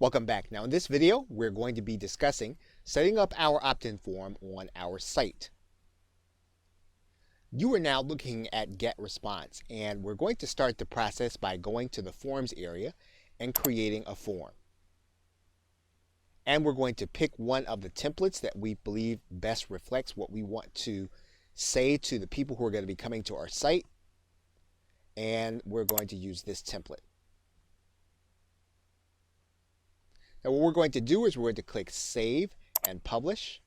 Welcome back. Now in this video, we're going to be discussing setting up our opt-in form on our site. You are now looking at Get Response, and we're going to start the process by going to the Forms area and creating a form. And we're going to pick one of the templates that we believe best reflects what we want to say to the people who are going to be coming to our site. And we're going to use this template. Now what we're going to do is we're going to click Save and Publish.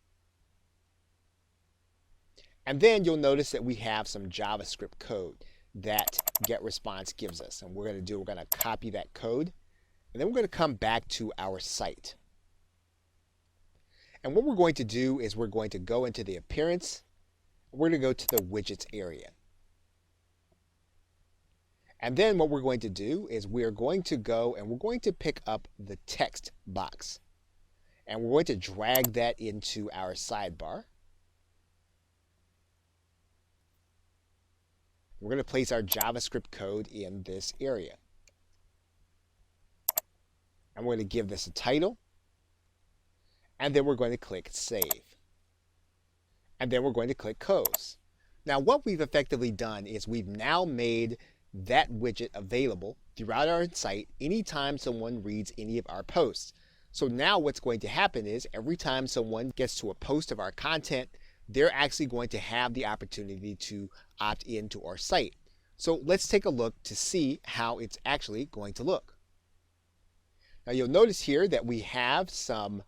And then you'll notice that we have some JavaScript code that GetResponse gives us. And we're going to copy that code. And then we're going to come back to our site. And what we're going to do is we're going to go into the Appearance. We're going to go to the Widgets area. And then what we're going to do is we're going to go and we're going to pick up the text box. And we're going to drag that into our sidebar. We're going to place our JavaScript code in this area. And we're going to give this a title. And then we're going to click Save. And then we're going to click Close. Now what we've effectively done is we've now made that widget available throughout our site anytime someone reads any of our posts. So now what's going to happen is every time someone gets to a post of our content, they're actually going to have the opportunity to opt into our site. So let's take a look to see how it's actually going to look. Now you'll notice here that we have some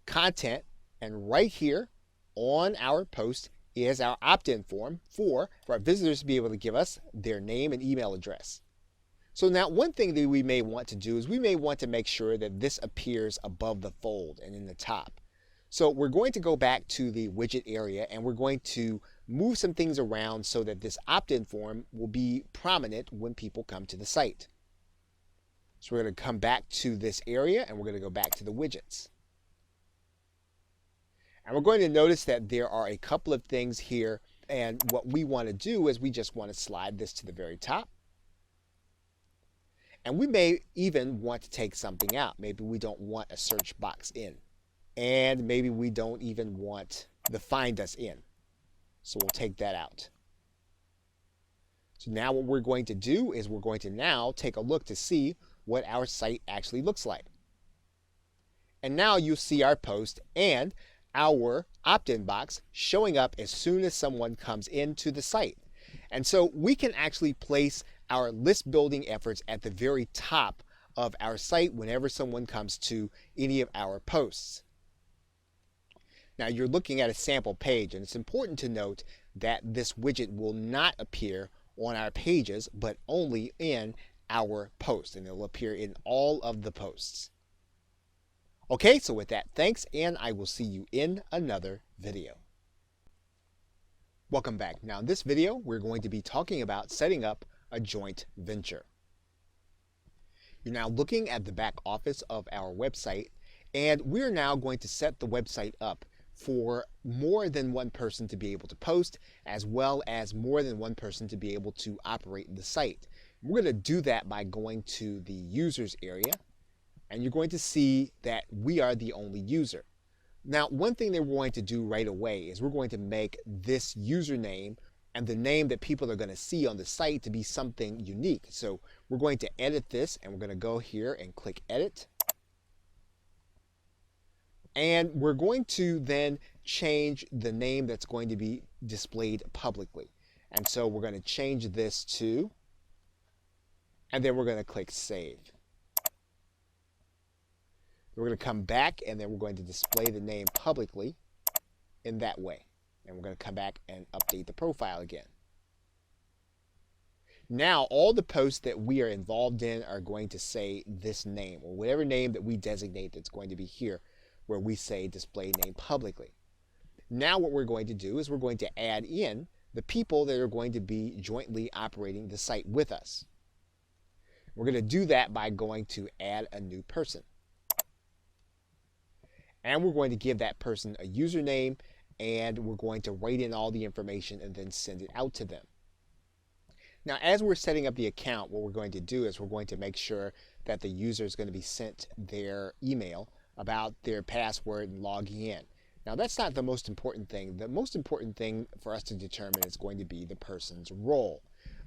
content, and right here on our post is our opt-in form for our visitors to be able to give us their name and email address. So now one thing that we may want to do is we may want to make sure that this appears above the fold and in the top. So we're going to go back to the widget area and we're going to move some things around so that this opt-in form will be prominent when people come to the site. So we're going to come back to this area and we're going to go back to the widgets. And we're going to notice that there are a couple of things here, and what we want to do is we just want to slide this to the very top. And we may even want to take something out. Maybe we don't want a search box in. And maybe we don't even want the Find Us in. So we'll take that out. So now what we're going to do is we're going to now take a look to see what our site actually looks like. And now you'll see our post and our opt-in box showing up as soon as someone comes into the site. And so we can actually place our list building efforts at the very top of our site whenever someone comes to any of our posts. Now you're looking at a sample page, and it's important to note that this widget will not appear on our pages but only in our post, and it'll appear in all of the posts. Okay, so with that, thanks, and I will see you in another video. Welcome back. Now in this video, we're going to be talking about setting up a joint venture. You're now looking at the back office of our website, and we're now going to set the website up for more than one person to be able to post, as well as more than one person to be able to operate the site. We're going to do that by going to the users area. And you're going to see that we are the only user. Now, one thing that we're going to do right away is we're going to make this username and the name that people are going to see on the site to be something unique. So we're going to edit this, and we're going to go here and click Edit. And we're going to then change the name that's going to be displayed publicly. And so we're going to change this to, and then we're going to click Save. We're going to come back and then we're going to display the name publicly in that way. And we're going to come back and update the profile again. Now all the posts that we are involved in are going to say this name, or whatever name that we designate that's going to be here where we say display name publicly. Now what we're going to do is we're going to add in the people that are going to be jointly operating the site with us. We're going to do that by going to Add a New Person. And we're going to give that person a username, and we're going to write in all the information and then send it out to them. Now, as we're setting up the account, what we're going to do is we're going to make sure that the user is going to be sent their email about their password and logging in. Now that's not the most important thing. The most important thing for us to determine is going to be the person's role.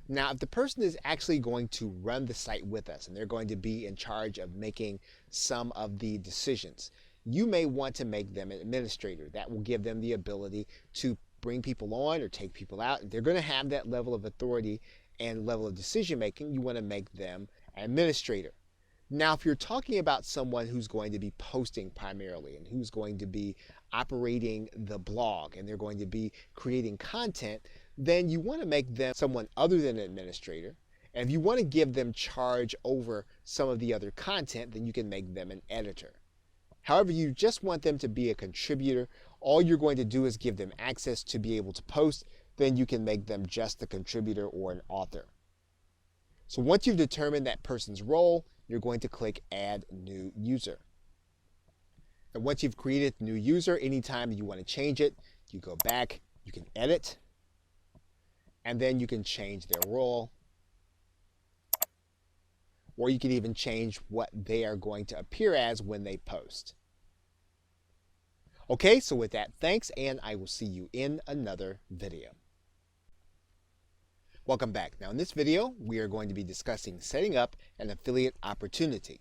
Now if the person is actually going to run the site with us and they're going to be in charge of making some of the decisions, you may want to make them an administrator. That will give them the ability to bring people on or take people out. If they're going to have that level of authority and level of decision making, you want to make them an administrator. Now, if you're talking about someone who's going to be posting primarily and who's going to be operating the blog and they're going to be creating content, then you want to make them someone other than an administrator. And if you want to give them charge over some of the other content, then you can make them an editor. However, you just want them to be a contributor. All you're going to do is give them access to be able to post. Then you can make them just a contributor or an author. So once you've determined that person's role, you're going to click Add New User. And once you've created a new user, anytime that you want to change it, you go back, you can edit, and then you can change their role. Or you can even change what they are going to appear as when they post. Okay, so with that, thanks, and I will see you in another video. Welcome back. Now in this video, we are going to be discussing setting up an affiliate opportunity.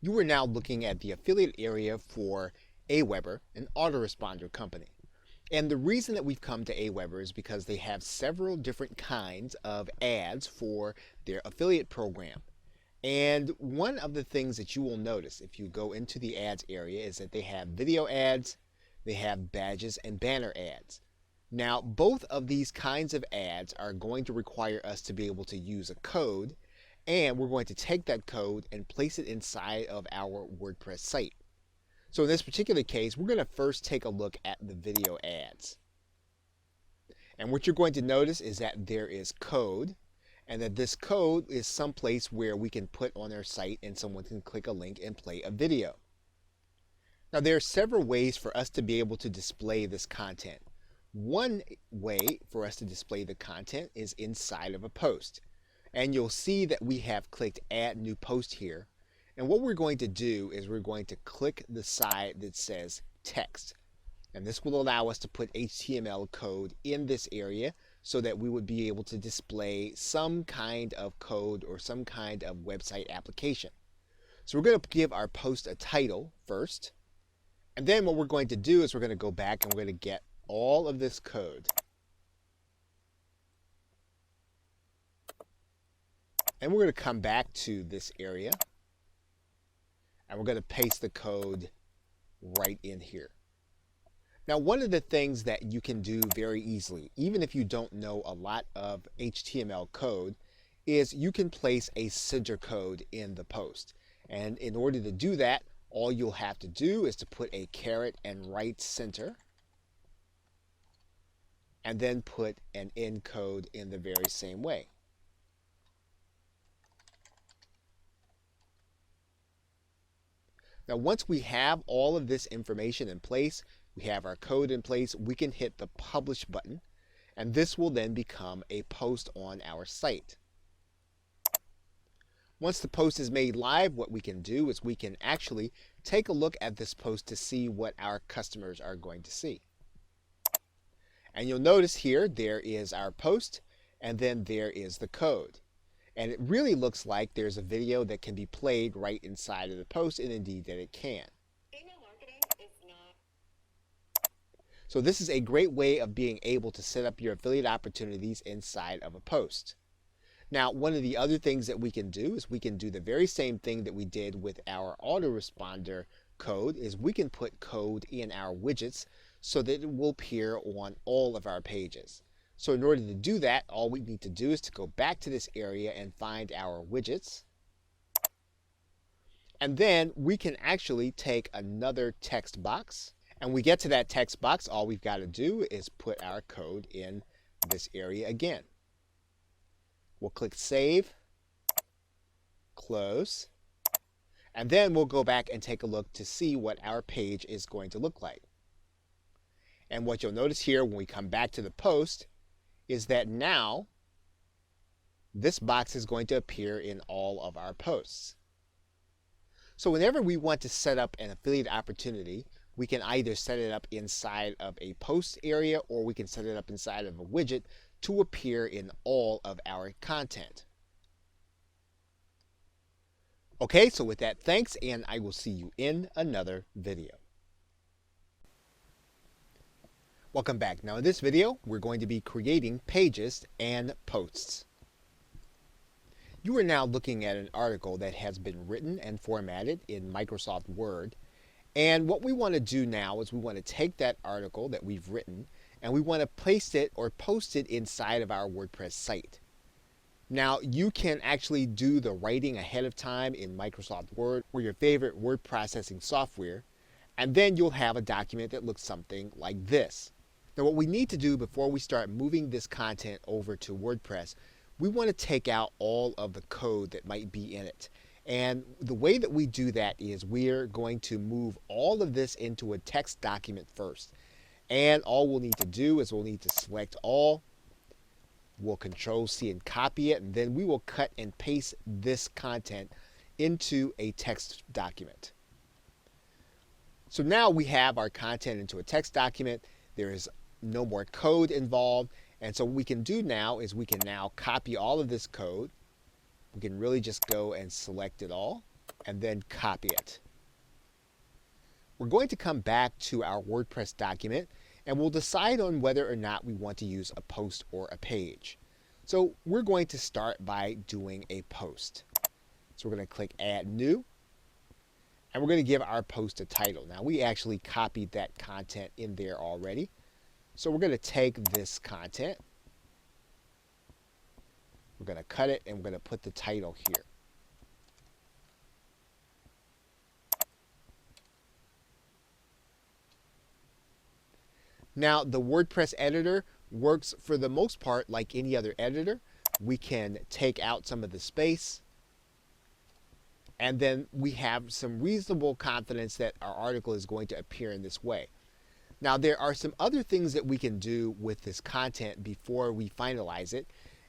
You are now looking at the affiliate area for Aweber, an autoresponder company. And the reason that we've come to Aweber is because they have several different kinds of ads for their affiliate program. And one of the things that you will notice if you go into the ads area is that they have video ads, they have badges and banner ads. Now, both of these kinds of ads are going to require us to be able to use a code, and we're going to take that code and place it inside of our WordPress site. So in this particular case, we're going to first take a look at the video ads. And what you're going to notice is that there is code, and that this code is someplace where we can put on our site and someone can click a link and play a video. Now there are several ways for us to be able to display this content. One way for us to display the content is inside of a post. And you'll see that we have clicked Add New Post here. And what we're going to do is we're going to click the side that says Text. And this will allow us to put HTML code in this area so that we would be able to display some kind of code or some kind of website application. So we're going to give our post a title first. And then what we're going to do is we're going to go back and we're going to get all of this code. And we're going to come back to this area. And we're going to paste the code right in here. Now, one of the things that you can do very easily, even if you don't know a lot of HTML code, is you can place a center code in the post. And in order to do that, all you'll have to do is to put a caret and right center, and then put an end code in the very same way. Now once we have all of this information in place, we have our code in place, we can hit the Publish button, and this will then become a post on our site. Once the post is made live, what we can do is we can actually take a look at this post to see what our customers are going to see. And you'll notice here there is our post, and then there is the code. And it really looks like there's a video that can be played right inside of the post, and indeed that it can. Email marketing is not. So this is a great way of being able to set up your affiliate opportunities inside of a post. Now, one of the other things that we can do is we can do the very same thing that we did with our autoresponder code, is we can put code in our widgets so that it will appear on all of our pages. So in order to do that, all we need to do is to go back to this area and find our widgets. And then we can actually take another text box. And we get to that text box, all we've got to do is put our code in this area again. We'll click Save, Close, and then we'll go back and take a look to see what our page is going to look like. And what you'll notice here when we come back to the post is that now this box is going to appear in all of our posts. So whenever we want to set up an affiliate opportunity, we can either set it up inside of a post area or we can set it up inside of a widget to appear in all of our content. Okay, so with that, thanks, and I will see you in another video. Welcome back. Now in this video, we're going to be creating pages and posts. You are now looking at an article that has been written and formatted in Microsoft Word. And what we want to do now is we want to take that article that we've written and we want to place it or post it inside of our WordPress site. Now you can actually do the writing ahead of time in Microsoft Word or your favorite word processing software, and then you'll have a document that looks something like this. Now what we need to do before we start moving this content over to WordPress, we want to take out all of the code that might be in it. And the way that we do that is we're going to move all of this into a text document first. And all we'll need to do is we'll need to select all. We'll Control-C and copy it, and then we will cut and paste this content into a text document. So now we have our content into a text document. There is no more code involved. And so what we can do now is we can now copy all of this code. We can really just go and select it all and then copy it. We're going to come back to our WordPress document and we'll decide on whether or not we want to use a post or a page. So we're going to start by doing a post. So we're going to click Add New and we're going to give our post a title. Now we actually copied that content in there already. So we're going to take this content, we're going to cut it, and we're going to put the title here. Now the WordPress editor works for the most part like any other editor. We can take out some of the space, and then we have some reasonable confidence that our article is going to appear in this way. Now there are some other things that we can do with this content before we finalize it.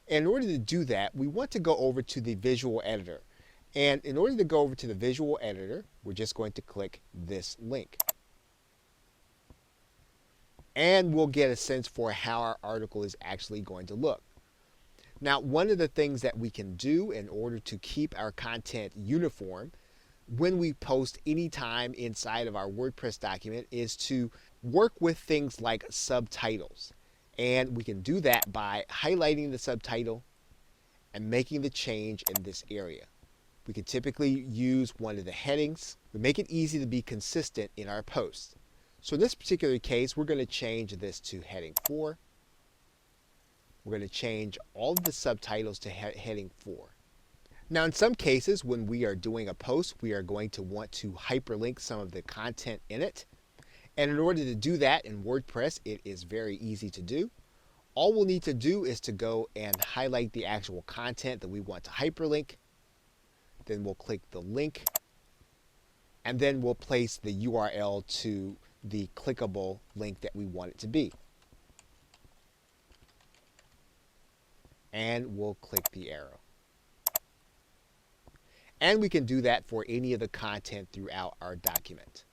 And in order to do that, we want to go over to the visual editor. And in order to go over to the visual editor, we're just going to click this link. And we'll get a sense for how our article is actually going to look. Now, one of the things that we can do in order to keep our content uniform when we post anytime inside of our WordPress document is to work with things like subtitles. And we can do that by highlighting the subtitle and making the change in this area. We can typically use one of the headings. We make it easy to be consistent in our posts. So in this particular case, we're going to change this to heading 4. We're going to change all of the subtitles to heading 4. Now in some cases when we are doing a post, we are going to want to hyperlink some of the content in it. And in order to do that in WordPress, it is very easy to do. All we'll need to do is to go and highlight the actual content that we want to hyperlink. Then we'll click the link. And then we'll place the URL to the clickable link that we want it to be. And we'll click the arrow. And we can do that for any of the content throughout our document.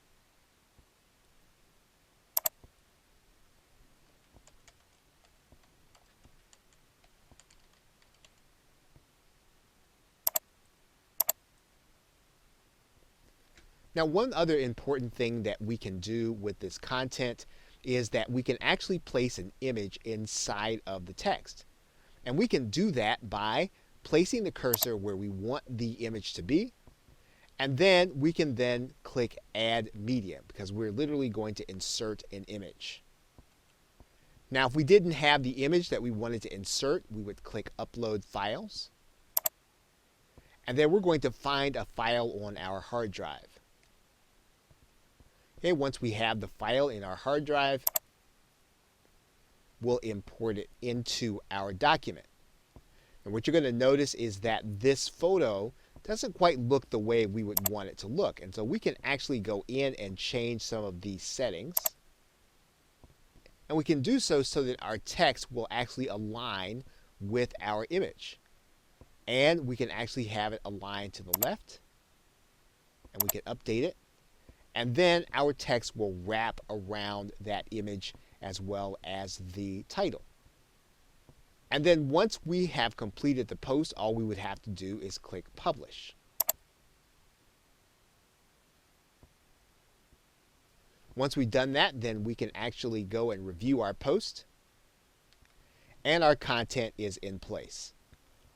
Now, one other important thing that we can do with this content is that we can actually place an image inside of the text. And we can do that by placing the cursor where we want the image to be. And then we can then click Add Media because we're literally going to insert an image. Now, if we didn't have the image that we wanted to insert, we would click Upload Files. And then we're going to find a file on our hard drive. Okay, once we have the file in our hard drive, we'll import it into our document. And what you're going to notice is that this photo doesn't quite look the way we would want it to look. And so we can actually go in and change some of these settings. And we can do so so that our text will actually align with our image. And we can actually have it aligned to the left, and we can update it. And then our text will wrap around that image as well as the title. And then once we have completed the post, all we would have to do is click publish. Once we've done that, then we can actually go and review our post, and our content is in place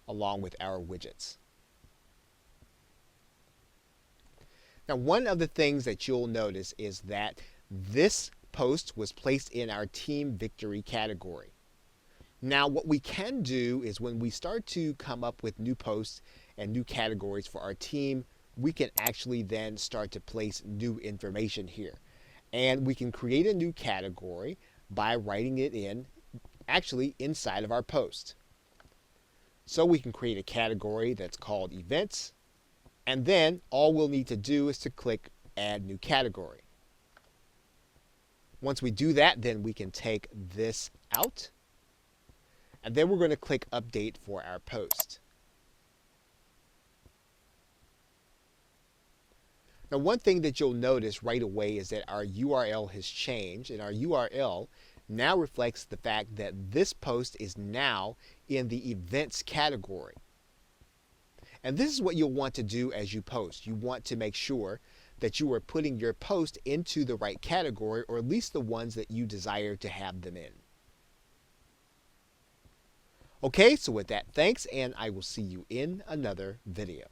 along with our widgets. Now, one of the things that you'll notice is that this post was placed in our Team Victory category. Now, what we can do is when we start to come up with new posts and new categories for our team, we can actually then start to place new information here. And we can create a new category by writing it in, actually inside of our post. So we can create a category that's called Events, and then all we'll need to do is to click Add New Category. Once we do that, then we can take this out, and then we're going to click Update for our post. Now, one thing that you'll notice right away is that our URL has changed, and our URL now reflects the fact that this post is now in the Events category. And this is what you'll want to do as you post. You want to make sure that you are putting your post into the right category, or at least the ones that you desire to have them in. Okay, so with that, thanks, and I will see you in another video.